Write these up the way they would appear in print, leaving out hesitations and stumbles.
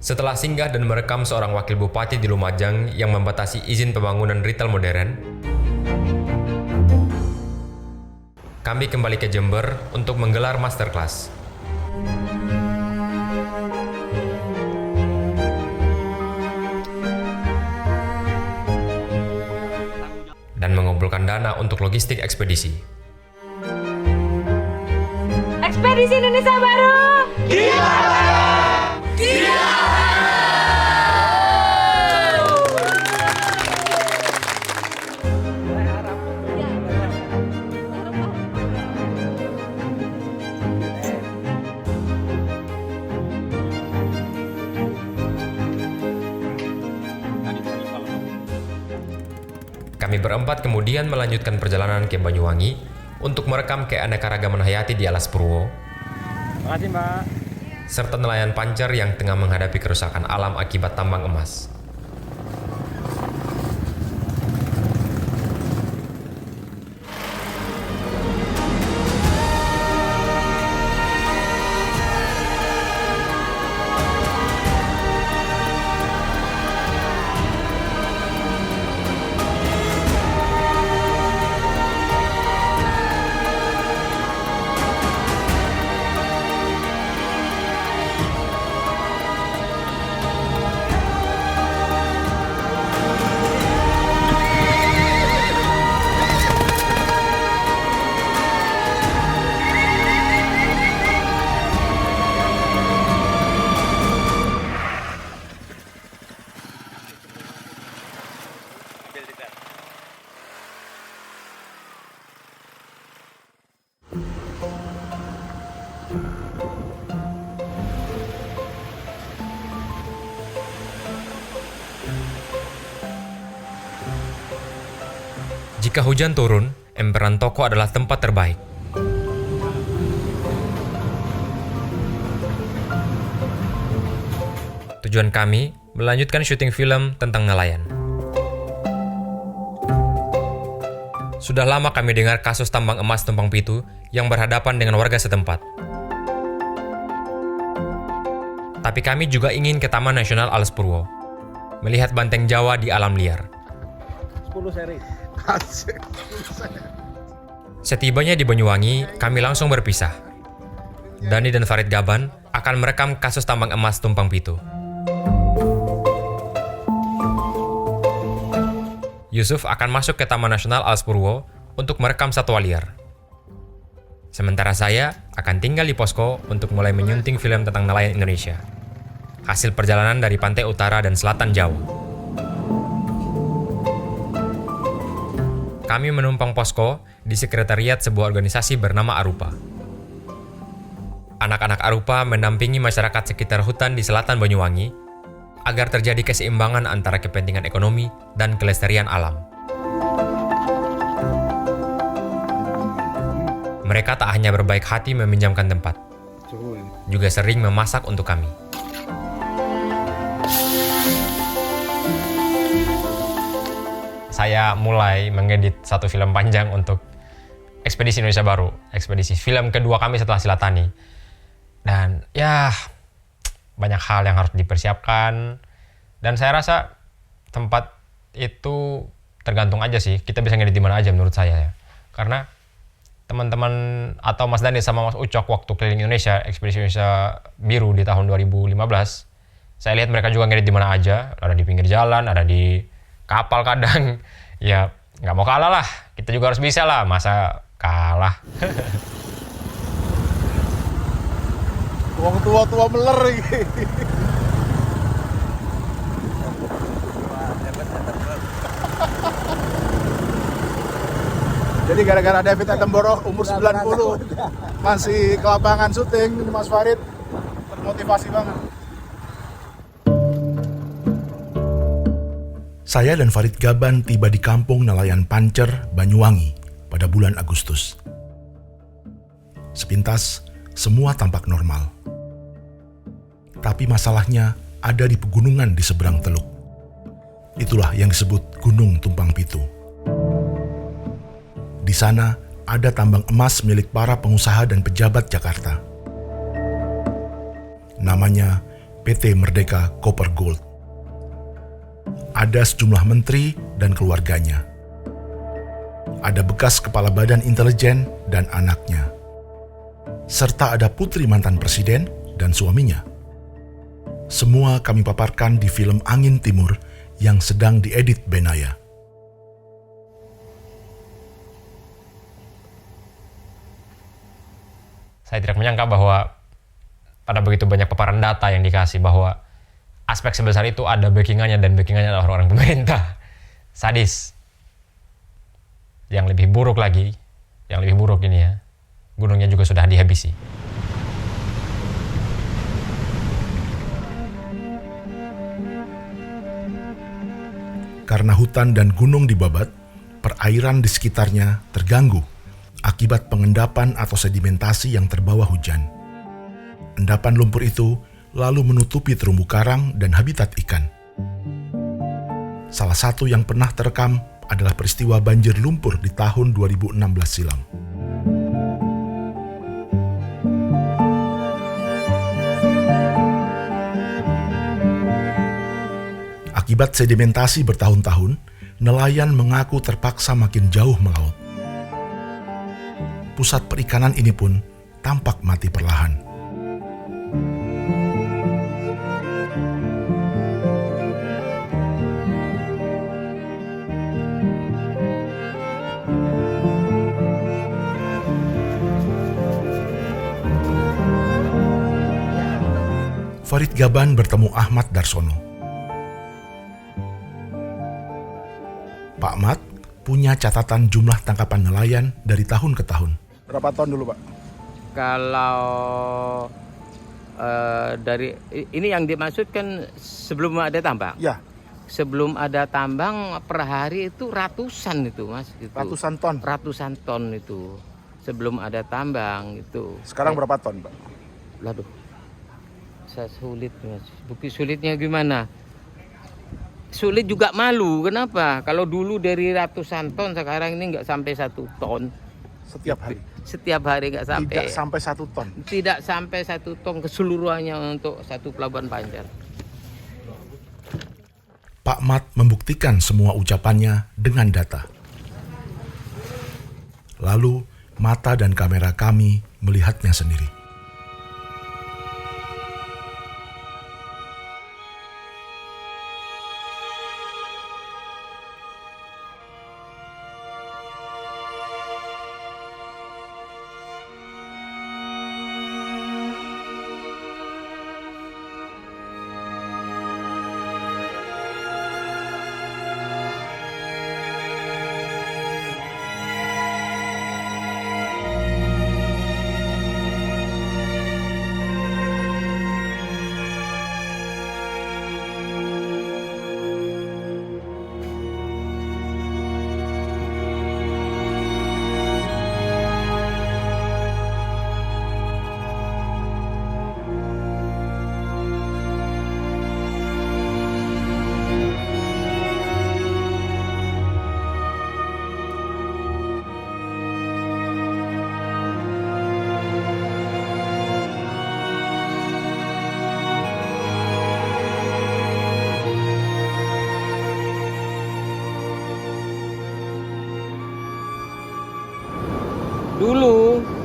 Setelah singgah dan merekam seorang wakil bupati di Lumajang yang membatasi izin pembangunan retail modern, kami kembali ke Jember untuk menggelar masterclass. Dan mengumpulkan dana untuk logistik ekspedisi. Ekspedisi Indonesia Baru! Gila! Gila! Kami berempat kemudian melanjutkan perjalanan ke Banyuwangi untuk merekam keanekaragaman hayati di Alas Purwo. Makasih, Mbak. Serta nelayan pancer yang tengah menghadapi kerusakan alam akibat tambang emas. Jika hujan turun, emperan toko adalah tempat terbaik. Tujuan kami melanjutkan syuting film tentang nelayan. Sudah lama kami dengar kasus tambang emas Tumpang Pitu yang berhadapan dengan warga setempat. Tapi kami juga ingin ke Taman Nasional Alas Purwo, melihat banteng Jawa di alam liar. 10 seri. Setibanya di Banyuwangi, kami langsung berpisah. Dani dan Farid Gaban akan merekam kasus tambang emas Tumpang Pitu. Yusuf akan masuk ke Taman Nasional Alas Purwo untuk merekam satwa liar. Sementara saya akan tinggal di posko untuk mulai menyunting film tentang nelayan Indonesia. Hasil perjalanan dari pantai utara dan selatan Jawa. Kami menumpang posko di sekretariat sebuah organisasi bernama Arupa. Anak-anak Arupa mendampingi masyarakat sekitar hutan di selatan Banyuwangi agar terjadi keseimbangan antara kepentingan ekonomi dan kelestarian alam. Mereka tak hanya berbaik hati meminjamkan tempat, juga sering memasak untuk kami. Saya mulai mengedit satu film panjang untuk Ekspedisi Indonesia Baru, ekspedisi film kedua kami setelah Silatani. Dan ya, banyak hal yang harus dipersiapkan. Dan saya rasa tempat itu tergantung aja sih, kita bisa ngedit di mana aja menurut saya ya. Karena teman-teman atau Mas Dani sama Mas Ucok waktu keliling Indonesia, Ekspedisi Indonesia Biru di tahun 2015, saya lihat mereka juga ngedit di mana aja, ada di pinggir jalan, ada di kapal kadang. Ya nggak mau kalah lah, kita juga harus bisa lah, masa kalah. Wong tua-tua meler iki. Jadi gara-gara David Attenborough umur 90 masih ke lapangan syuting, Mas Farid termotivasi banget. Saya dan Farid Gaban tiba di kampung nelayan Pancer, Banyuwangi pada bulan Agustus. Sepintas, semua tampak normal. Tapi masalahnya ada di pegunungan di seberang teluk. Itulah yang disebut Gunung Tumpang Pitu. Di sana ada tambang emas milik para pengusaha dan pejabat Jakarta. Namanya PT Merdeka Copper Gold. Ada sejumlah menteri dan keluarganya. Ada bekas kepala badan intelijen dan anaknya. Serta ada putri mantan presiden dan suaminya. Semua kami paparkan di film Angin Timur yang sedang diedit Benaya. Saya tidak menyangka bahwa pada begitu banyak paparan data yang dikasih bahwa aspek sebesar itu ada backingannya, dan backingannya adalah orang-orang pemerintah. Sadis. Yang lebih buruk lagi, yang lebih buruk ini ya, gunungnya juga sudah dihabisi. Karena hutan dan gunung dibabat, perairan di sekitarnya terganggu akibat pengendapan atau sedimentasi yang terbawa hujan. Endapan lumpur itu lalu menutupi terumbu karang dan habitat ikan. Salah satu yang pernah terekam adalah peristiwa banjir lumpur di tahun 2016 silam. Akibat sedimentasi bertahun-tahun, nelayan mengaku terpaksa makin jauh melaut. Pusat perikanan ini pun tampak mati perlahan. Farid Gaban bertemu Ahmad Darsono. Pak Mat punya catatan jumlah tangkapan nelayan dari tahun ke tahun. Berapa ton dulu, Pak? Kalau dari ini yang dimaksudkan sebelum ada tambang. Ya, Sebelum ada tambang per hari itu ratusan itu, Mas. Gitu. ratusan ton. Ratusan ton itu. Sebelum ada tambang itu. Sekarang berapa ton, Pak? Waduh. Saya sulit, Mas. Bukti sulitnya gimana? Sulit juga malu. Kenapa? Kalau dulu dari ratusan ton, sekarang ini nggak sampai 1 ton. Setiap hari? Setiap hari nggak sampai. Tidak sampai 1 ton? Tidak sampai 1 ton keseluruhannya untuk satu pelabuhan Pancar. Pak Mat membuktikan semua ucapannya dengan data. Lalu, mata dan kamera kami melihatnya sendiri.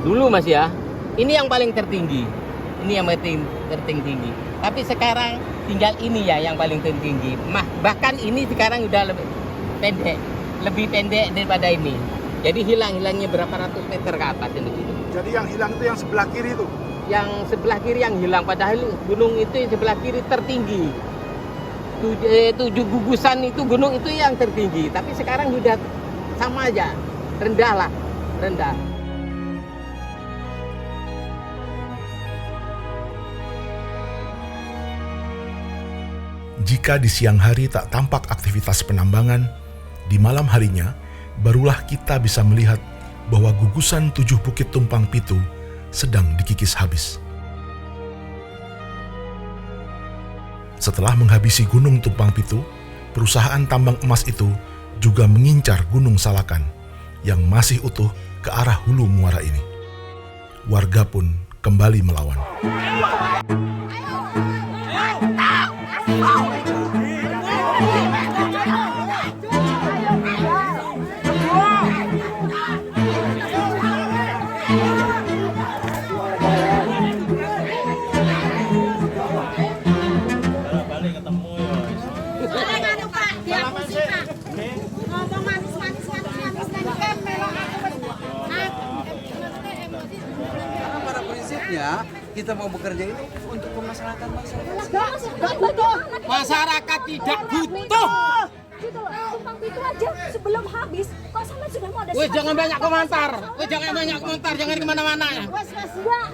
Dulu Mas ya, ini yang paling tertinggi. Ini yang tertinggi. Tapi sekarang tinggal ini ya yang paling tertinggi. Bahkan ini sekarang udah lebih pendek daripada ini. Jadi hilangnya berapa ratus meter ke atas ini. Jadi yang hilang itu yang sebelah kiri itu? Yang sebelah kiri yang hilang, padahal gunung itu yang sebelah kiri tertinggi. 7 gugusan itu gunung itu yang tertinggi. Tapi sekarang sudah sama aja, rendah. Jika di siang hari tak tampak aktivitas penambangan, di malam harinya barulah kita bisa melihat bahwa gugusan 7 Bukit Tumpang Pitu sedang dikikis habis. Setelah menghabisi Gunung Tumpang Pitu, perusahaan tambang emas itu juga mengincar Gunung Salakan yang masih utuh ke arah hulu muara ini. Warga pun kembali melawan. Pada prinsipnya kita mau bekerja ini untuk kemaslahatan masyarakat. Masyarakat tidak butuh. Gitu loh, tumpang itu aja sebelum habis, kok sama sudah mau ada. Wes jangan banyak komentar. Wes jangan banyak komentar, jangan kemana-mana ya. Wes, enggak.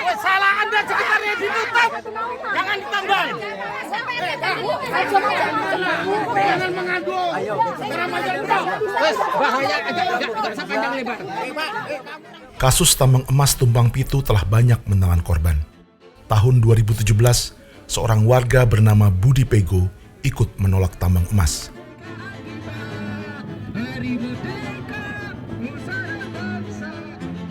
Wes salah Anda sekitarnya ditutup. Jangan ditambal. Jangan mengadu. Wes bahaya agak sepanjang lebar. Kasus tambang emas Tumpang Pitu telah banyak menelan korban. Tahun 2017, seorang warga bernama Budi Pego ikut menolak tambang emas.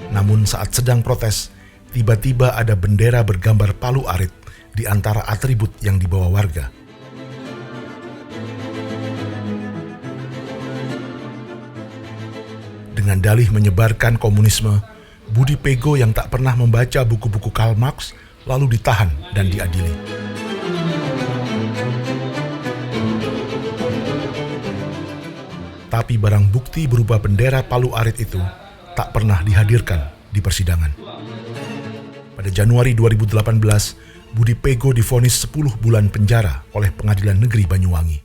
Namun saat sedang protes, tiba-tiba ada bendera bergambar palu arit di antara atribut yang dibawa warga. Dengan dalih menyebarkan komunisme, Budi Pego yang tak pernah membaca buku-buku Karl Marx lalu ditahan dan diadili. Tapi barang bukti berupa bendera palu arit itu tak pernah dihadirkan di persidangan. Pada Januari 2018, Budi Pego divonis 10 bulan penjara oleh Pengadilan Negeri Banyuwangi.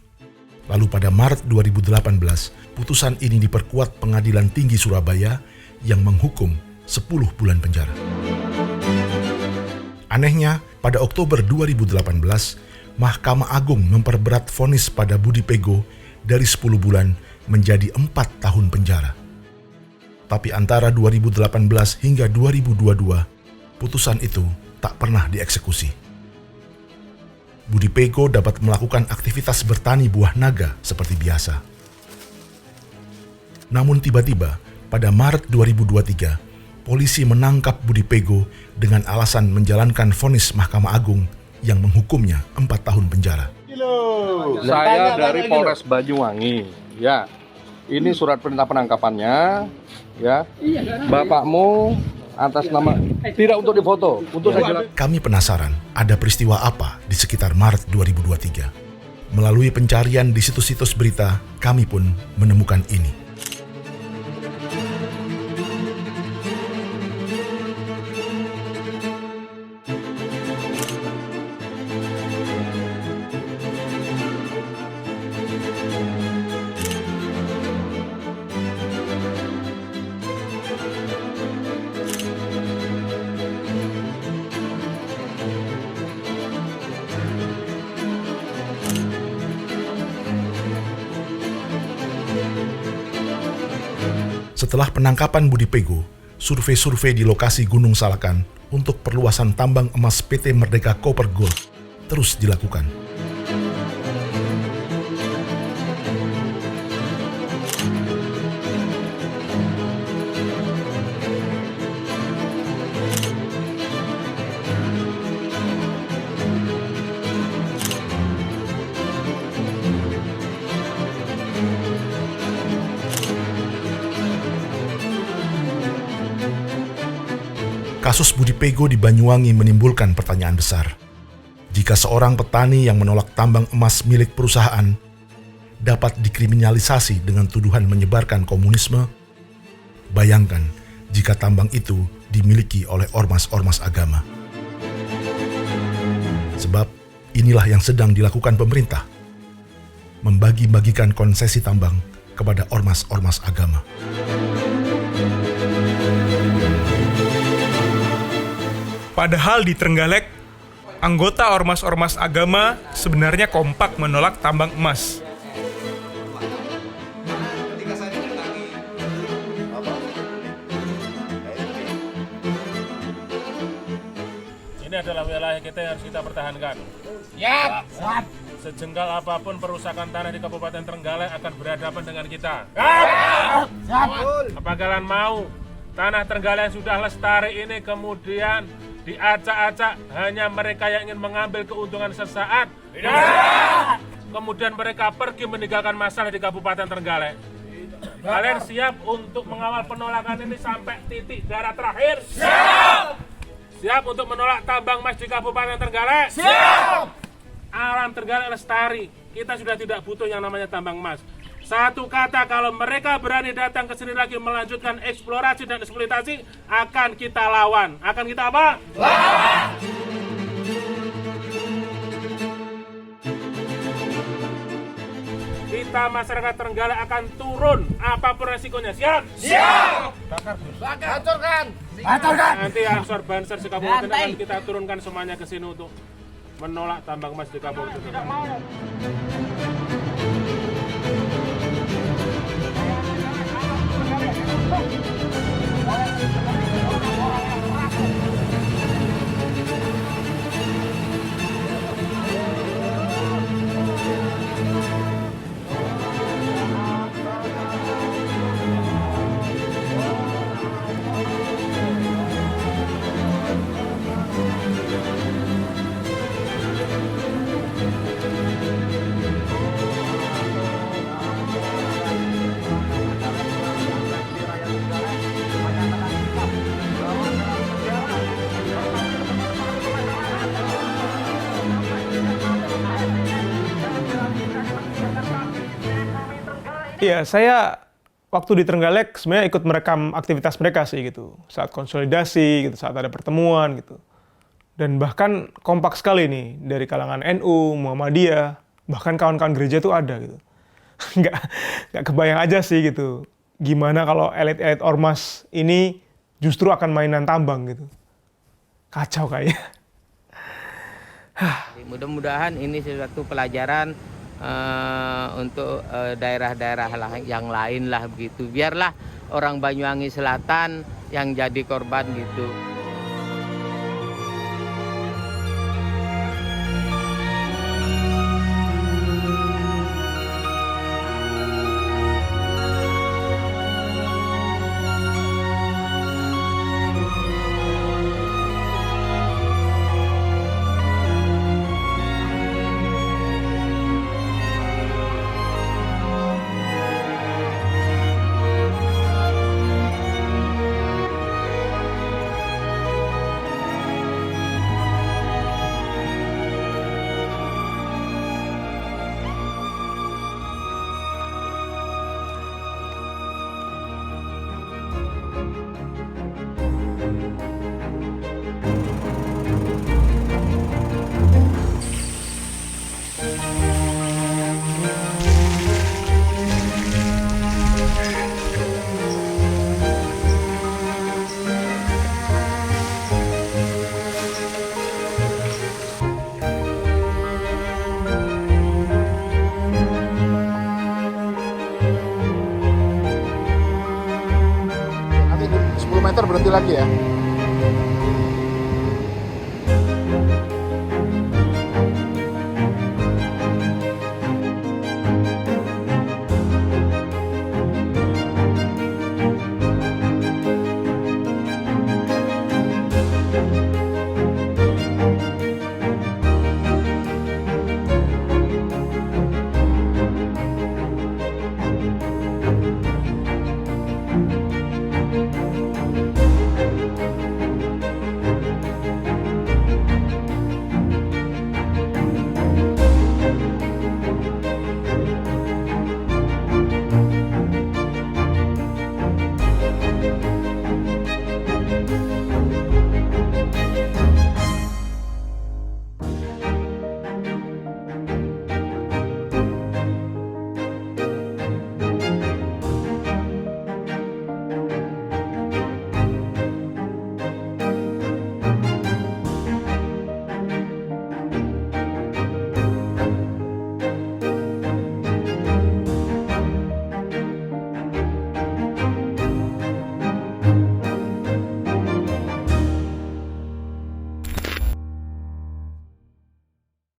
Lalu pada Maret 2018, putusan ini diperkuat Pengadilan Tinggi Surabaya yang menghukum 10 bulan penjara. Anehnya, pada Oktober 2018, Mahkamah Agung memperberat vonis pada Budi Pego dari 10 bulan menjadi 4 tahun penjara. Tapi antara 2018 hingga 2022, putusan itu tak pernah dieksekusi. Budi Pego dapat melakukan aktivitas bertani buah naga seperti biasa. Namun tiba-tiba, pada Maret 2023, polisi menangkap Budi Pego dengan alasan menjalankan vonis Mahkamah Agung yang menghukumnya 4 tahun penjara. Saya dari Polres Banyuwangi, ya. Ini surat perintah penangkapannya, ya. Bapakmu atas nama tidak untuk difoto, untuk saya. Kami penasaran ada peristiwa apa di sekitar Maret 2023. Melalui pencarian di situs-situs berita, kami pun menemukan ini. Setelah penangkapan Budi Pego, survei-survei di lokasi Gunung Salakan untuk perluasan tambang emas PT Merdeka Copper Gold terus dilakukan. Kasus Budi Pego di Banyuwangi menimbulkan pertanyaan besar. Jika seorang petani yang menolak tambang emas milik perusahaan dapat dikriminalisasi dengan tuduhan menyebarkan komunisme, bayangkan jika tambang itu dimiliki oleh ormas-ormas agama. Sebab inilah yang sedang dilakukan pemerintah, membagi-bagikan konsesi tambang kepada ormas-ormas agama. Padahal di Trenggalek, anggota ormas-ormas agama sebenarnya kompak menolak tambang emas. Ini adalah wilayah kita yang harus kita pertahankan. Ya. Sejengkal apapun perusakan tanah di Kabupaten Trenggalek akan berhadapan dengan kita. Apa kalian mau tanah Trenggalek yang sudah lestari ini kemudian diacak-acak hanya mereka yang ingin mengambil keuntungan sesaat. Kemudian mereka pergi meninggalkan masalah di Kabupaten Trenggalek. Kalian siap untuk mengawal penolakan ini sampai titik darah terakhir? Siap! Siap untuk menolak tambang emas di Kabupaten Trenggalek? Siap! Alam Trenggalek lestari. Kita sudah tidak butuh yang namanya tambang emas. Satu kata, kalau mereka berani datang ke sini lagi melanjutkan eksplorasi dan eksploitasi, akan kita lawan. Akan kita apa? Lawan! Kita masyarakat Trenggalek akan turun apapun resikonya. Siap? Siap! Bakar! Hancurkan! Hancurkan! Nanti Ansor Banser di Kabupaten akan kita turunkan semuanya ke sini untuk menolak tambang emas di Kabupaten Trenggalek. Iya, saya waktu di Trenggalek sebenarnya ikut merekam aktivitas mereka sih gitu. Saat konsolidasi, gitu, saat ada pertemuan gitu. Dan bahkan kompak sekali nih dari kalangan NU, Muhammadiyah, bahkan kawan-kawan gereja tuh ada gitu. Nggak kebayang aja sih gitu. Gimana kalau elit-elit ormas ini justru akan mainan tambang gitu. Kacau kayaknya. Mudah-mudahan ini sesuatu pelajaran untuk daerah-daerah yang lain lah begitu. Biarlah orang Banyuwangi Selatan yang jadi korban gitu. Berhenti lagi ya.